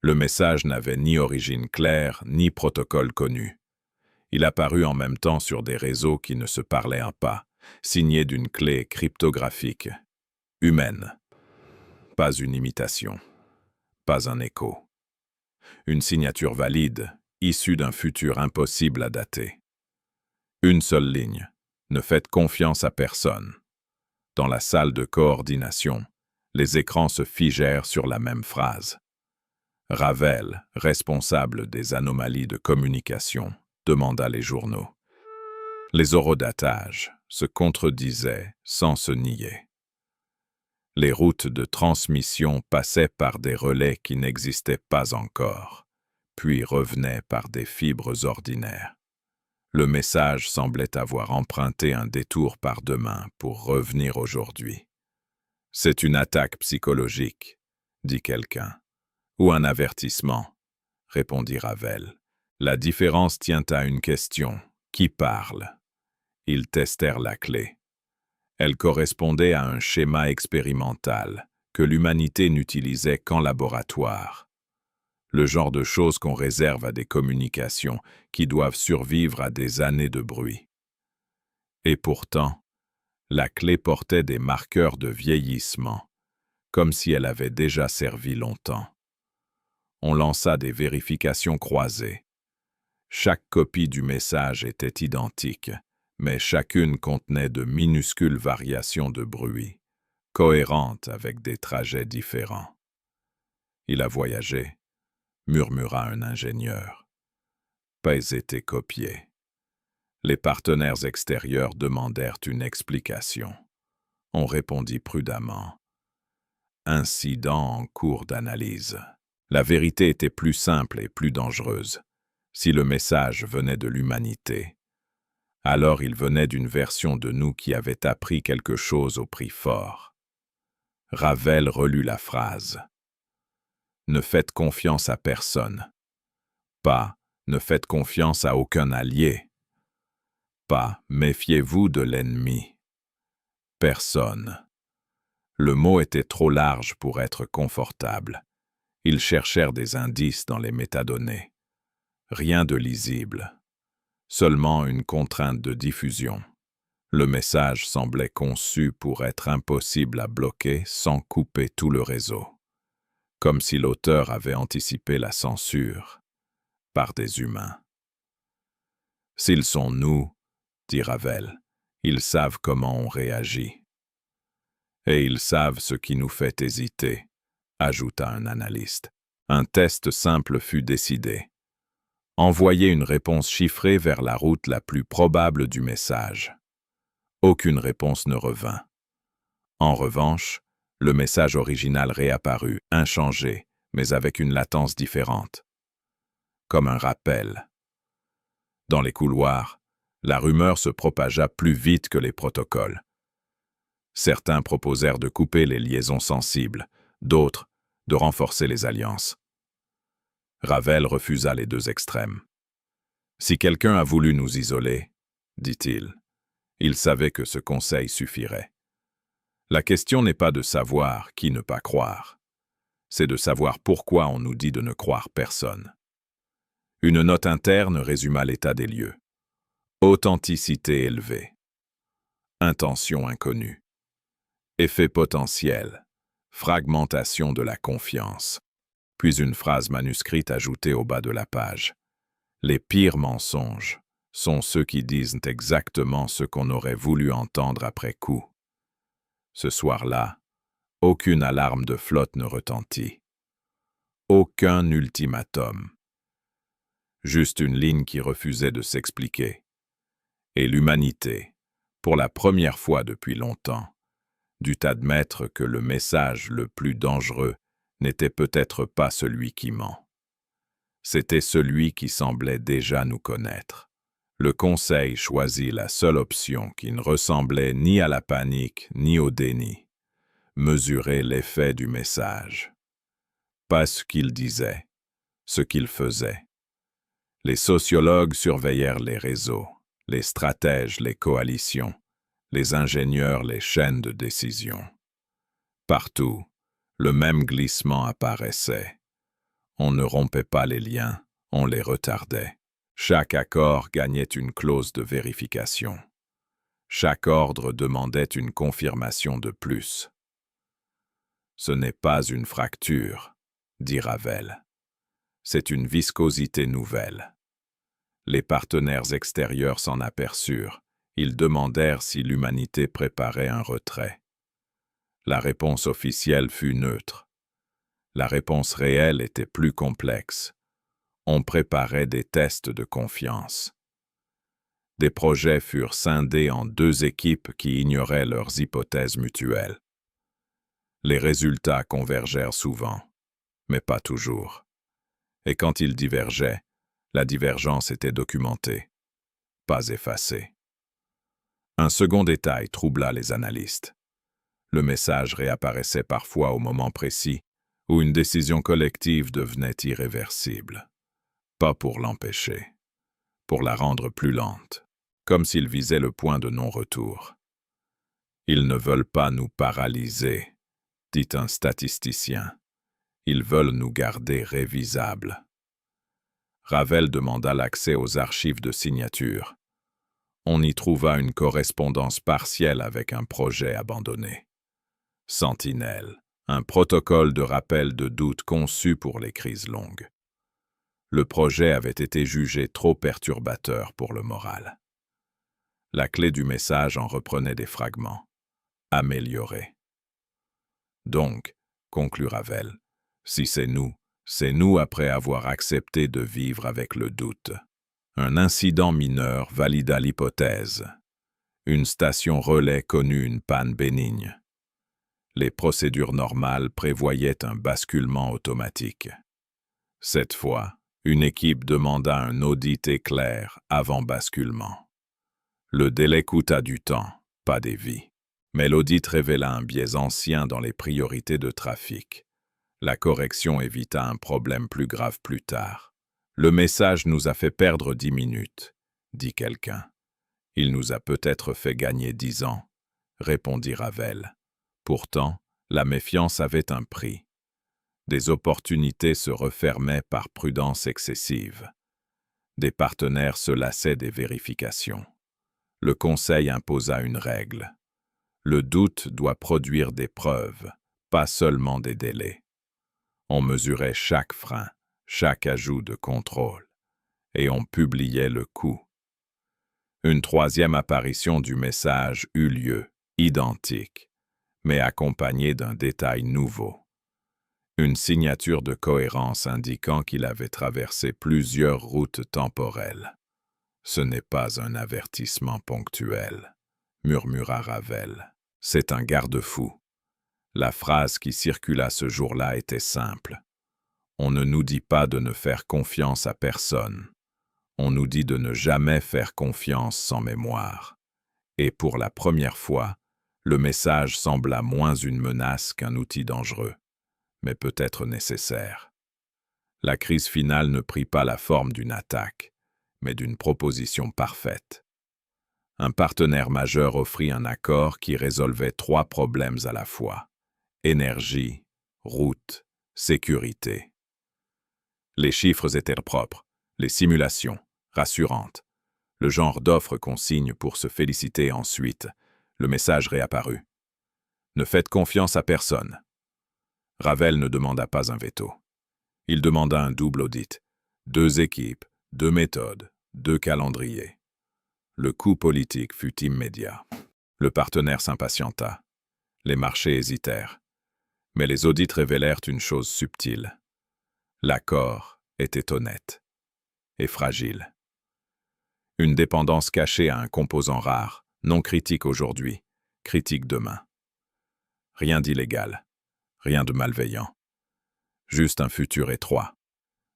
Le message n'avait ni origine claire, ni protocole connu. Il apparut en même temps sur des réseaux qui ne se parlaient pas, signé d'une clé cryptographique, humaine. Pas une imitation, pas un écho. Une signature valide, issue d'un futur impossible à dater. Une seule ligne. Ne faites confiance à personne. Dans la salle de coordination, les écrans se figèrent sur la même phrase. Ravel, responsable des anomalies de communication, demanda les journaux. Les horodatages se contredisaient sans se nier. Les routes de transmission passaient par des relais qui n'existaient pas encore, puis revenaient par des fibres ordinaires. Le message semblait avoir emprunté un détour par demain pour revenir aujourd'hui. C'est une attaque psychologique, dit quelqu'un. Ou un avertissement, répondit Ravel. La différence tient à une question. Qui parle? Ils testèrent la clé. Elle correspondait à un schéma expérimental que l'humanité n'utilisait qu'en laboratoire. Le genre de choses qu'on réserve à des communications qui doivent survivre à des années de bruit. Et pourtant, la clé portait des marqueurs de vieillissement, comme si elle avait déjà servi longtemps. On lança des vérifications croisées. Chaque copie du message était identique, mais chacune contenait de minuscules variations de bruit, cohérentes avec des trajets différents. Il a voyagé, murmura un ingénieur. Pas été copié. Les partenaires extérieurs demandèrent une explication. On répondit prudemment. Incident en cours d'analyse. La vérité était plus simple et plus dangereuse. Si le message venait de l'humanité, alors il venait d'une version de nous qui avait appris quelque chose au prix fort. Ravel relut la phrase. Ne faites confiance à personne. Pas, ne faites confiance à aucun allié. Pas, méfiez-vous de l'ennemi. Personne. Le mot était trop large pour être confortable. Ils cherchèrent des indices dans les métadonnées. Rien de lisible. Seulement une contrainte de diffusion. Le message semblait conçu pour être impossible à bloquer sans couper tout le réseau. Comme si l'auteur avait anticipé la censure par des humains. S'ils sont nous, dit Ravel, ils savent comment on réagit. Et ils savent ce qui nous fait hésiter, ajouta un analyste. Un test simple fut décidé. Envoyer une réponse chiffrée vers la route la plus probable du message. Aucune réponse ne revint. En revanche, le message original réapparut, inchangé, mais avec une latence différente. Comme un rappel. Dans les couloirs, la rumeur se propagea plus vite que les protocoles. Certains proposèrent de couper les liaisons sensibles, d'autres de renforcer les alliances. Ravel refusa les deux extrêmes. Si quelqu'un a voulu nous isoler, dit-il, il savait que ce conseil suffirait. La question n'est pas de savoir qui ne pas croire, c'est de savoir pourquoi on nous dit de ne croire personne. Une note interne résuma l'état des lieux. Authenticité élevée. Intention inconnue. Effet potentiel. Fragmentation de la confiance. Puis une phrase manuscrite ajoutée au bas de la page. Les pires mensonges sont ceux qui disent exactement ce qu'on aurait voulu entendre après coup. Ce soir-là, aucune alarme de flotte ne retentit. Aucun ultimatum. Juste une ligne qui refusait de s'expliquer. Et l'humanité, pour la première fois depuis longtemps, dut admettre que le message le plus dangereux n'était peut-être pas celui qui ment. C'était celui qui semblait déjà nous connaître. Le Conseil choisit la seule option qui ne ressemblait ni à la panique ni au déni. Mesurer l'effet du message. Pas ce qu'il disait, ce qu'il faisait. Les sociologues surveillèrent les réseaux, les stratèges les coalitions, les ingénieurs les chaînes de décision. Partout, le même glissement apparaissait. On ne rompait pas les liens, on les retardait. Chaque accord gagnait une clause de vérification. Chaque ordre demandait une confirmation de plus. Ce n'est pas une fracture, dit Ravel. C'est une viscosité nouvelle. Les partenaires extérieurs s'en aperçurent. Ils demandèrent si l'humanité préparait un retrait. La réponse officielle fut neutre. La réponse réelle était plus complexe. On préparait des tests de confiance. Des projets furent scindés en 2 équipes qui ignoraient leurs hypothèses mutuelles. Les résultats convergèrent souvent, mais pas toujours. Et quand ils divergeaient, la divergence était documentée, pas effacée. Un second détail troubla les analystes. Le message réapparaissait parfois au moment précis où une décision collective devenait irréversible. Pas pour l'empêcher, pour la rendre plus lente, comme s'il visait le point de non-retour. Ils ne veulent pas nous paralyser, dit un statisticien. Ils veulent nous garder révisables. Ravel demanda l'accès aux archives de signature. On y trouva une correspondance partielle avec un projet abandonné. Sentinelle, un protocole de rappel de doute conçu pour les crises longues. Le projet avait été jugé trop perturbateur pour le moral. La clé du message en reprenait des fragments. Amélioré. Donc, conclut Ravel, si c'est nous après avoir accepté de vivre avec le doute. Un incident mineur valida l'hypothèse. Une station relais connut une panne bénigne. Les procédures normales prévoyaient un basculement automatique. Cette fois, une équipe demanda un audit éclair avant basculement. Le délai coûta du temps, pas des vies. Mais l'audit révéla un biais ancien dans les priorités de trafic. La correction évita un problème plus grave plus tard. Le message nous a fait perdre 10 minutes, dit quelqu'un. Il nous a peut-être fait gagner 10 ans, répondit Ravel. Pourtant, la méfiance avait un prix. Des opportunités se refermaient par prudence excessive. Des partenaires se lassaient des vérifications. Le Conseil imposa une règle. Le doute doit produire des preuves, pas seulement des délais. On mesurait chaque frein, chaque ajout de contrôle, et on publiait le coût. Une 3e apparition du message eut lieu, identique, mais accompagnée d'un détail nouveau. Une signature de cohérence indiquant qu'il avait traversé plusieurs routes temporelles. Ce n'est pas un avertissement ponctuel, murmura Ravel. C'est un garde-fou. La phrase qui circula ce jour-là était simple. On ne nous dit pas de ne faire confiance à personne. On nous dit de ne jamais faire confiance sans mémoire. Et pour la première fois, le message sembla moins une menace qu'un outil dangereux, mais peut-être nécessaire. La crise finale ne prit pas la forme d'une attaque, mais d'une proposition parfaite. Un partenaire majeur offrit un accord qui résolvait 3 problèmes à la fois. Énergie, route, sécurité. Les chiffres étaient propres, les simulations, rassurantes. Le genre d'offre qu'on signe pour se féliciter ensuite. Le message réapparut. Ne faites confiance à personne. Ravel ne demanda pas un veto. Il demanda un double audit. 2 équipes, 2 méthodes, 2 calendriers. Le coup politique fut immédiat. Le partenaire s'impatienta. Les marchés hésitèrent. Mais les audits révélèrent une chose subtile. L'accord était honnête et fragile. Une dépendance cachée à un composant rare, non critique aujourd'hui, critique demain. Rien d'illégal, rien de malveillant. Juste un futur étroit.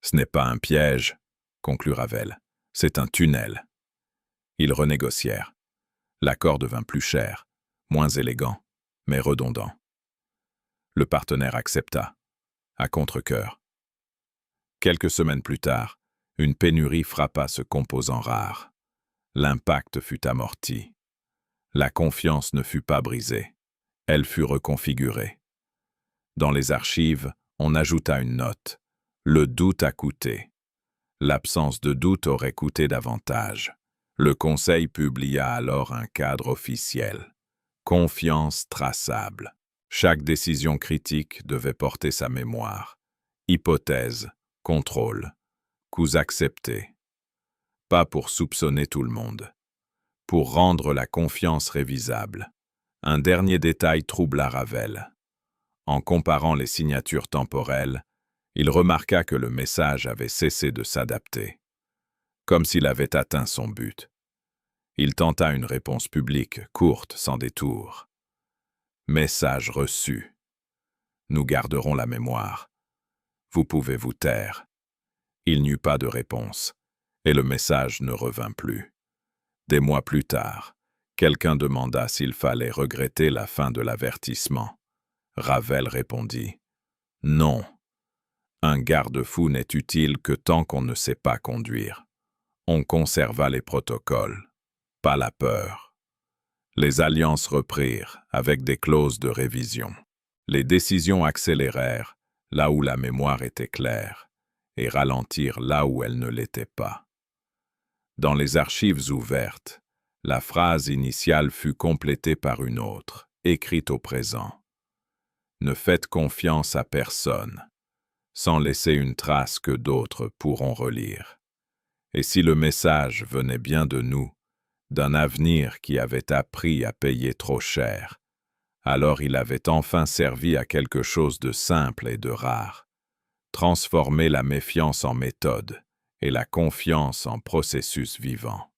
Ce n'est pas un piège, conclut Ravel, c'est un tunnel. Ils renégocièrent. L'accord devint plus cher, moins élégant, mais redondant. Le partenaire accepta, à contre-cœur. Quelques semaines plus tard, une pénurie frappa ce composant rare. L'impact fut amorti. La confiance ne fut pas brisée. Elle fut reconfigurée. Dans les archives, on ajouta une note. Le doute a coûté. L'absence de doute aurait coûté davantage. Le Conseil publia alors un cadre officiel. Confiance traçable. Chaque décision critique devait porter sa mémoire. Hypothèse, contrôle, coûts acceptés. Pas pour soupçonner tout le monde. Pour rendre la confiance révisable. Un dernier détail troubla Ravel. En comparant les signatures temporelles, il remarqua que le message avait cessé de s'adapter. Comme s'il avait atteint son but. Il tenta une réponse publique, courte, sans détour. Message reçu. Nous garderons la mémoire. Vous pouvez vous taire. Il n'y eut pas de réponse, et le message ne revint plus. Des mois plus tard, quelqu'un demanda s'il fallait regretter la fin de l'avertissement. Ravel répondit « Non. Un garde-fou n'est utile que tant qu'on ne sait pas conduire. On conserva les protocoles, pas la peur. » Les alliances reprirent, avec des clauses de révision. Les décisions accélérèrent, là où la mémoire était claire, et ralentirent là où elle ne l'était pas. Dans les archives ouvertes, la phrase initiale fut complétée par une autre, écrite au présent. Ne faites confiance à personne, sans laisser une trace que d'autres pourront relire. Et si le message venait bien de nous, d'un avenir qui avait appris à payer trop cher, alors il avait enfin servi à quelque chose de simple et de rare, transformer la méfiance en méthode et la confiance en processus vivant.